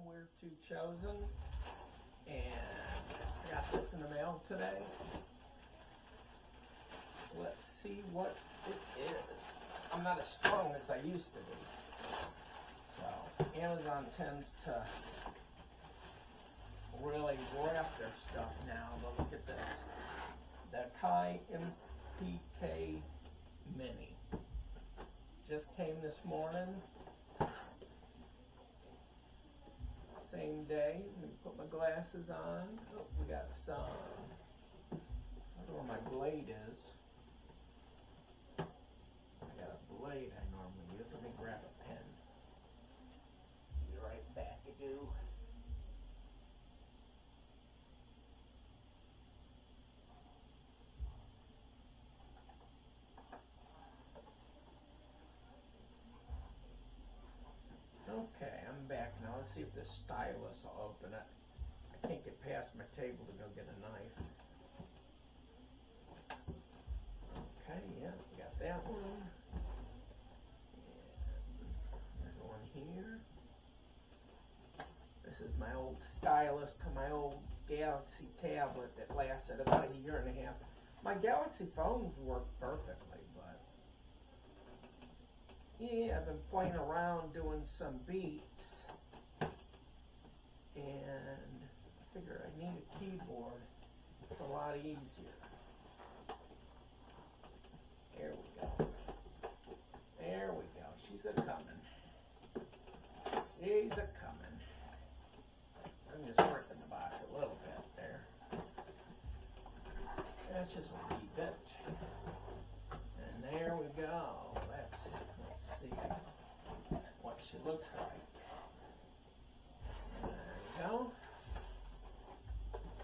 We're Two Chosen, and I got this in the mail today. Let's see what it is. I'm not as strong as I used to be. So Amazon tends to really wrap their stuff now, but look at this. The Akai MPK Mini. Just came this morning. Same day. Let me put my glasses on. Oh, we got some. I don't know where my blade is. I got a blade I normally use. Let me grab a pen. Be right back, you do. Okay, I'm back now. Let's see if this stylus will open it. I can't get past my table to go get a knife. Okay, yeah, we got that one. And there's one here. This is my old stylus to my old Galaxy tablet that lasted about a year and a half. My Galaxy phones work perfectly, but yeah, I've been playing around doing some beats, and I figured I need a keyboard. It's a lot easier. There we go. There we go. She's a-coming. She's a-coming. I'm just ripping the box a little bit there. That's just a wee bit. And there we go. Let's see what she looks like. There we go.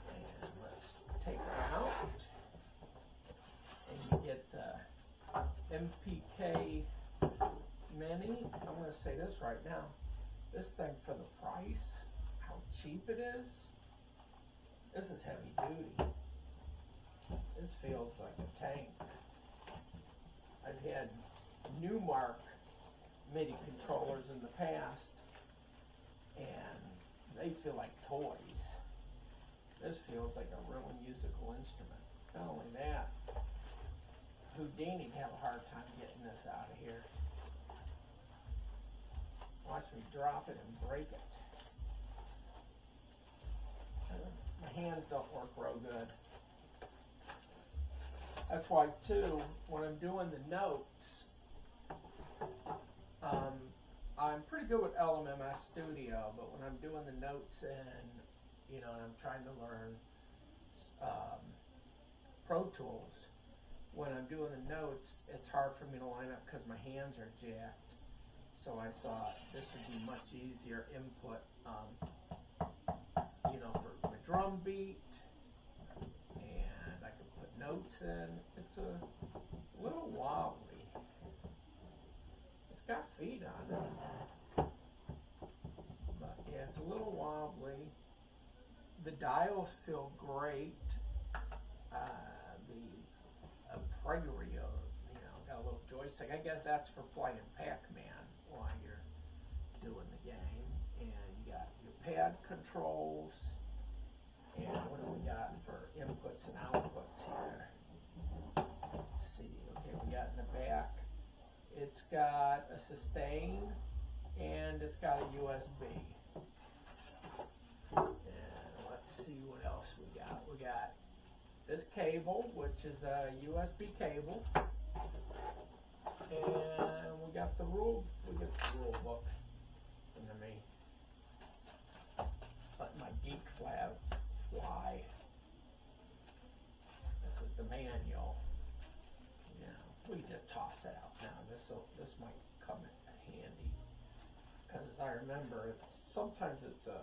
And let's take her out. And you get the MPK Mini. I'm going to say this right now. This thing, for the price, how cheap it is, this is heavy duty. This feels like a tank. I've had Newmark Midi controllers in the past, and they feel like toys. This feels like a real musical instrument. Not only that, Houdini'd have a hard time getting this out of here. Watch me drop it and break it. My hands don't work real good. That's why, too, when I'm doing the notes, I'm pretty good with LMMS Studio, but when I'm doing the notes and, and I'm trying to learn Pro Tools, when I'm doing the notes, it's hard for me to line up because my hands are jacked. So I thought this would be much easier input, for my drum beat, and I can put notes in. It's a little wobbly. It's got feet on it, but yeah, it's a little wobbly. The dials feel great. The Pregorio, got a little joystick. I guess that's for playing Pac-Man while you're doing the game. And you got your pad controls. And what do we got for inputs and outputs here? Let's see. Okay, we got in the back. It's got a sustain and it's got a USB. And let's see what else we got. We got this cable, which is a USB cable. And we got the rule book. Listen to me. Let my geek flab fly. This is the manual. We just toss it out now. This might come in handy, because I remember sometimes it's a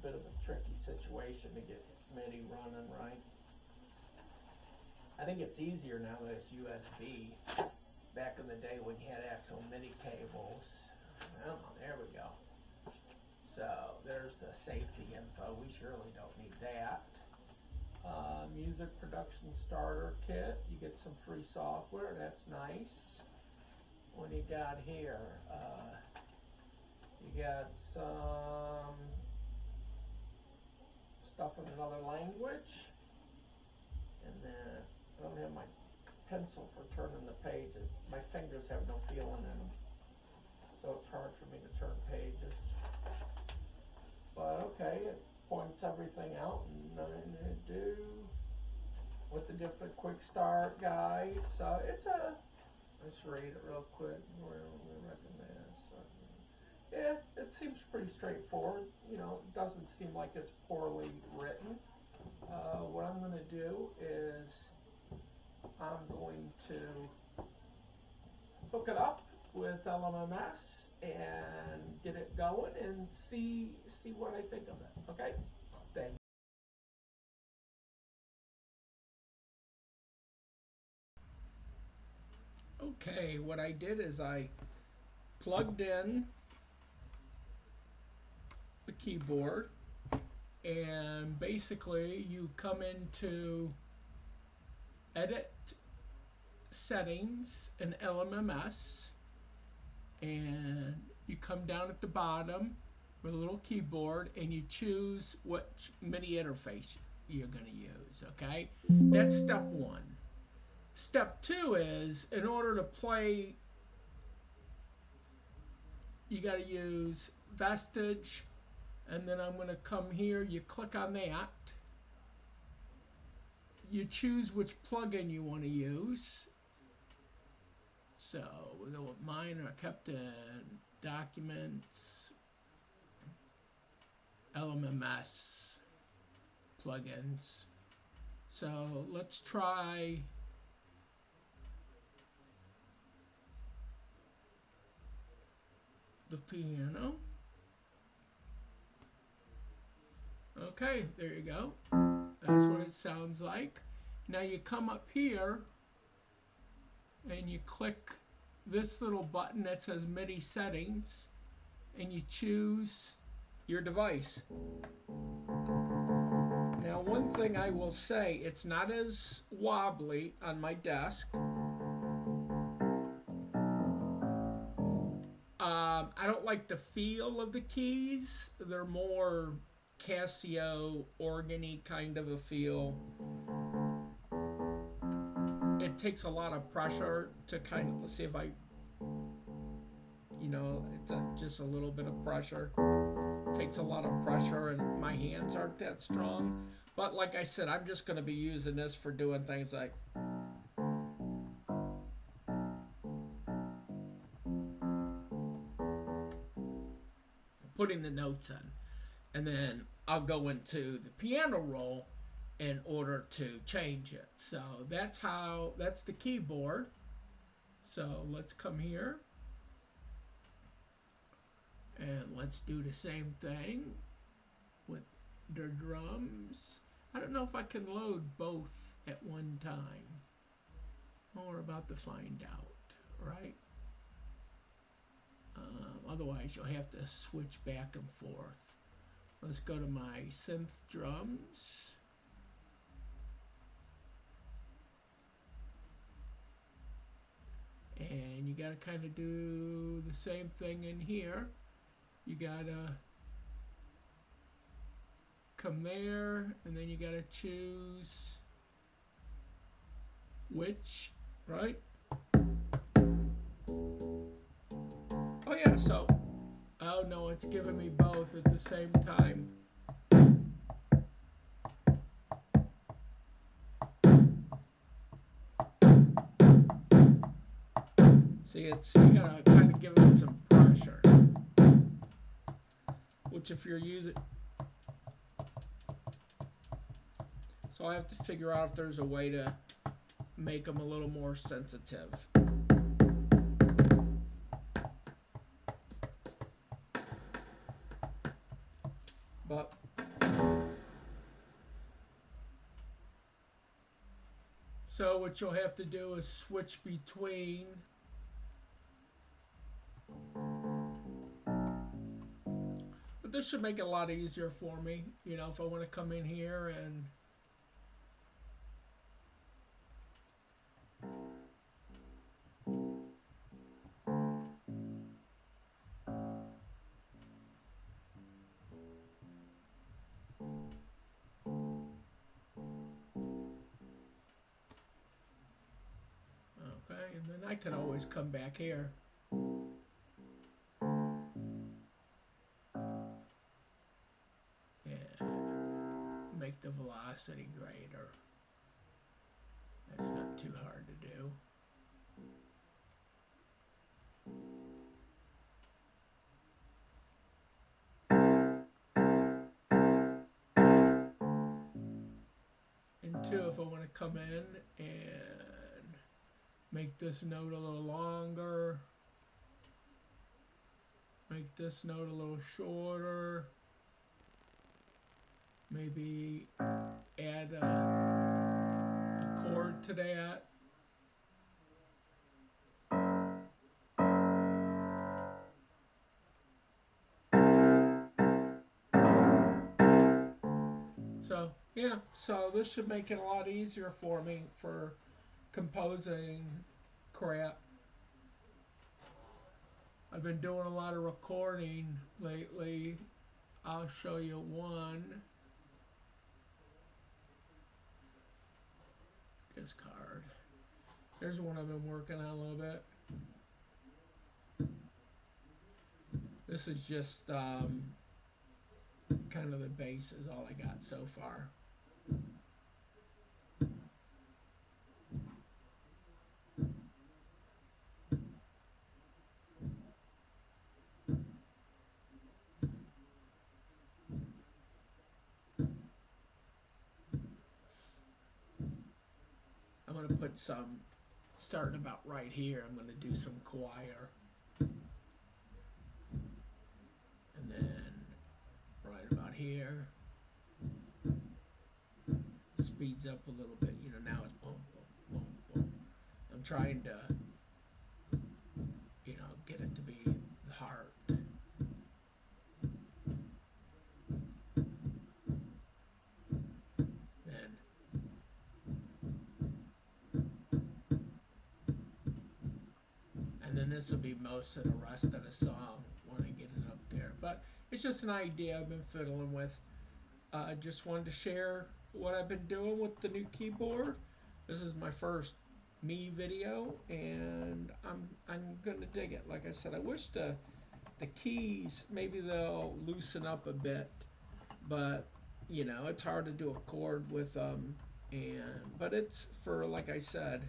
bit of a tricky situation to get MIDI running right. I think it's easier now that it's USB. Back in the day when you had actual MIDI cables. Oh, there we go. So there's the safety info. We surely don't need that. Music production starter kit. You get some free software. That's nice. What do you got here? You got some stuff in another language, and then I don't have my pencil for turning the pages. My fingers have no feeling in them, so it's hard for me to turn pages. But okay, it points everything out, and nothing to do with the different quick start guide. So it's a, let's read it real quick. Where we recommend. Yeah, it seems pretty straightforward. You know, it doesn't seem like it's poorly written. What I'm going to do is I'm going to hook it up with LMMS and get it going and see what I think of it. Okay? Thanks. Okay, what I did is I plugged in the keyboard, and basically you come into edit settings in LMMS, and you come down at the bottom with a little keyboard and you choose which MIDI interface you're going to use. Okay, that's step one. Step two is, in order to play, you got to use Vestige, and then I'm going to come here, you click on that, you choose which plugin you want to use. So we go with mine are kept in documents, LMMS plugins. So let's try the piano. Okay, there you go. That's what it sounds like. Now you come up here and you click this little button that says MIDI settings, and you choose your device. Now, one thing I will say, it's not as wobbly on my desk. I don't like the feel of the keys. They're more Casio organy kind of a feel. It takes a lot of pressure to kind of, let's see if I, you know, it's just a little bit of pressure. It takes a lot of pressure, and my hands aren't that strong. But like I said, I'm just going to be using this for doing things like putting the notes in. And then I'll go into the piano roll in order to change it. So that's the keyboard. So let's come here and let's do the same thing with the drums. I don't know if I can load both at one time. Well, we're about to find out, right? Otherwise, you'll have to switch back and forth. Let's go to my synth drums. And you got to kind of do the same thing in here. You got to come there, and then you got to choose which, right? Oh yeah, so, oh no, it's giving me both at the same time. See, it's, you gotta kind of give it some pressure. Which if you're using, so I have to figure out if there's a way to make them a little more sensitive. But so what you'll have to do is switch between but this should make it a lot easier for me, you know, if I want to come in here and and then I can always come back here. And make the velocity greater. That's not too hard to do. And two, if I want to come in and make this note a little longer, make this note a little shorter, maybe add a chord to that. So yeah, so this should make it a lot easier for me for composing crap. I've been doing a lot of recording lately. I'll show you one. Discard. Here's one I've been working on a little bit. This is just kind of the base is all I got so far. I'm going to put some, starting about right here, I'm going to do some choir. And then right about here, speeds up a little bit. You know, now it's boom, boom, boom, boom. I'm trying to, you know, get it to be the heart. And then this will be most of the rest of the song when I get it up there. But it's just an idea I've been fiddling with. I just wanted to share what I've been doing with the new keyboard. This is my first me video, and I'm gonna dig it. Like I said, I wish the keys maybe they'll loosen up a bit, but you know it's hard to do a chord with them. But it's for, like I said,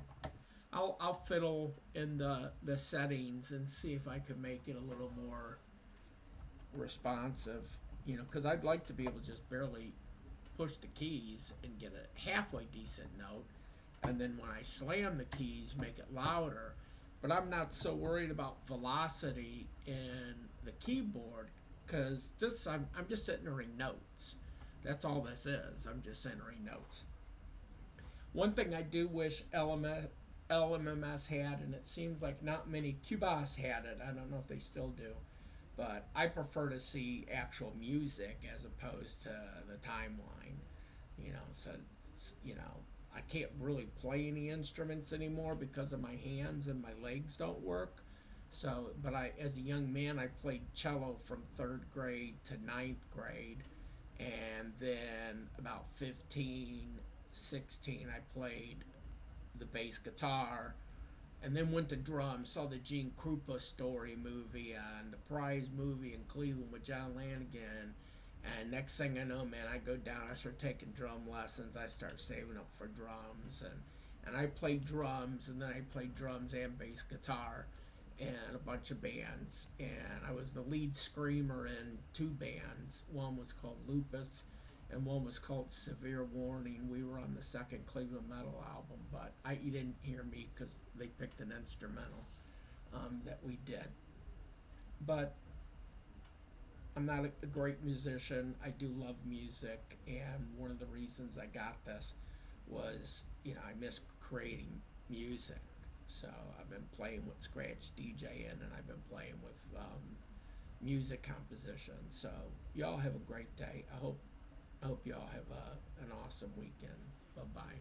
I'll fiddle in the settings and see if I can make it a little more responsive. You know, because I'd like to be able to just barely push the keys and get a halfway decent note, and then when I slam the keys, make it louder. But I'm not so worried about velocity in the keyboard because this I'm just entering notes. That's all this is. I'm just entering notes. One thing I do wish LMMS had, and it seems like not many, Cubase had it. I don't know if they still do, but I prefer to see actual music as opposed to the timeline. You know, so you know I can't really play any instruments anymore because of my hands and my legs don't work. So, but as a young man, I played cello from 3rd grade to 9th grade, and then about 15, 16, I played the bass guitar, and then went to drums. Saw the Gene Krupa story movie and the Prize movie in Cleveland with John Lanigan. And next thing I know, man, I go down, I start taking drum lessons, I start saving up for drums, and I played drums, and then I played drums and bass guitar in a bunch of bands. And I was the lead screamer in 2 bands. One was called Lupus, and one was called Severe Warning. We were on the 2nd Cleveland Metal album, but you didn't hear me because they picked an instrumental that we did. But I'm not a great musician. I do love music, and one of the reasons I got this was, you know, I miss creating music. So I've been playing with scratch DJing, and I've been playing with music composition. So y'all have a great day. I hope y'all have an awesome weekend. Bye bye.